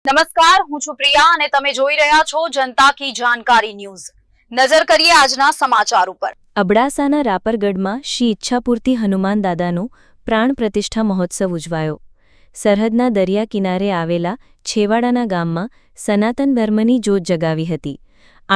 નમસ્કાર, હું છું પ્રિયા અને તમે જોઈ રહ્યા છો જનતા કી જાણકારી ન્યૂઝ। નજર કરીએ આજના સમાચાર ઉપર। અબડાસાના રાપરગઢમાં શ્રી ઈચ્છાપૂર્તિ હનુમાન દાદાનો પ્રાણ પ્રતિષ્ઠા મહોત્સવ ઉજવાયો। સરહદના દરિયા કિનારે આવેલા છેવાડાના ગામમાં સનાતન ધર્મની જ્યોત જગાવી હતી।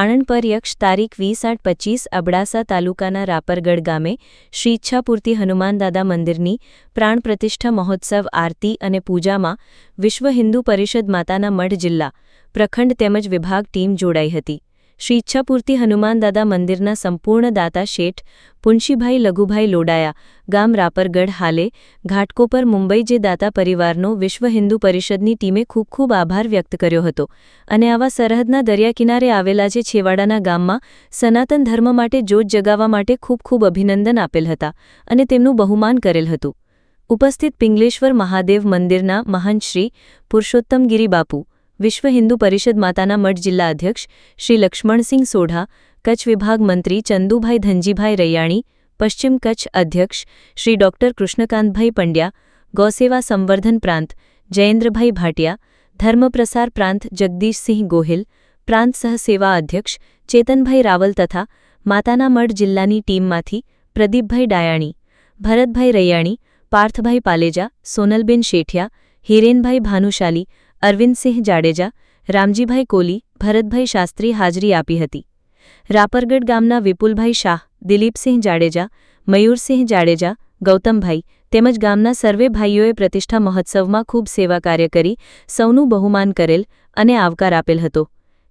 આણંદ પર યક્ષ તારીખ 20/8/25 અબડાસા તાલુકાના રાપરગઢ ગામે શ્રી ઈચ્છાપૂર્તિ હનુમાન દાદા મંદિરની પ્રાણ પ્રતિષ્ઠા મહોત્સવ આરતી અને પૂજામાં વિશ્વ હિન્દુ પરિષદ માતાના મઢ જિલ્લા પ્રખંડ તેમજ વિભાગ ટીમ જોડાઈ હતી। શ્રી ઈચ્છાપૂર્તિ હનુમાન દાદા મંદિરના સંપૂર્ણ દાતા શેઠ પુંશીભાઈ લઘુભાઈ લોડાયા ગામ રાપરગઢ હાલે ઘાટકોપર મુંબઈ જે દાતા પરિવારનો વિશ્વ હિન્દુ પરિષદની ટીમે ખૂબ ખૂબ આભાર વ્યક્ત કર્યો હતો અને આવા સરહદના દરિયા કિનારે આવેલા જે છેવાડાના ગામમાં સનાતન ધર્મ માટે જ્યોત જગાવવા માટે ખૂબ ખૂબ અભિનંદન આપેલ હતા અને તેમનું બહુમાન કરેલ હતું। ઉપસ્થિત પિંગલેશ્વર મહાદેવ મંદિરના મહંત શ્રી પુરુષોત્તમગીરી બાપુ, વિશ્વ હિન્દુ પરિષદ માતાના મઠ જિલ્લા અધ્યક્ષ શ્રી લક્ષ્મણસિંહ સોઢા, કચ્છ વિભાગ મંત્રી ચંદુભાઈ ધનજીભાઈ રૈયાણી, પશ્ચિમ કચ્છ અધ્યક્ષ શ્રી ડોક્ટર કૃષ્ણકાંતભાઈ પંડ્યા, ગૌસેવા સંવર્ધન પ્રાંત જયેન્દ્રભાઈ ભાટિયા, ધર્મપ્રસાર પ્રાંત જગદીશસિંહ ગોહિલ, પ્રાંત સહસેવા અધ્યક્ષ ચેતનભાઈ રાવલ તથા માતાના મઠ જિલ્લાની ટીમમાંથી પ્રદીપભાઈ ડાયાણી, ભરતભાઈ રૈયાણી, પાર્થભાઈ પાલેજા, સોનલબેન શેઠિયા, હિરેનભાઈ ભાનુશાલી, અરવિંદસિંહ જાડેજા, રામજીભાઈ કોલી, ભરતભાઈ શાસ્ત્રી હાજરી આપી હતી। રાપરગઢ ગામના વિપુલભાઈ શાહ, દિલીપસિંહ જાડેજા, મયુરસિંહ જાડેજા, ગૌતમભાઈ તેમજ ગામના સર્વે ભાઈઓએ પ્રતિષ્ઠા મહોત્સવમાં ખૂબ સેવા કાર્ય કરી સૌનું બહુમાન કરેલ અને આવકાર આપેલ હતો।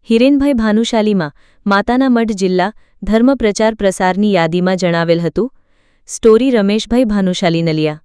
હિરેનભાઈ ભાનુશાલીમાં માતાના મઠ જિલ્લા ધર્મ પ્રચાર પ્રસારની યાદીમાં જણાવેલ હતું। સ્ટોરી રમેશભાઈ ભાનુશાલી નલિયા।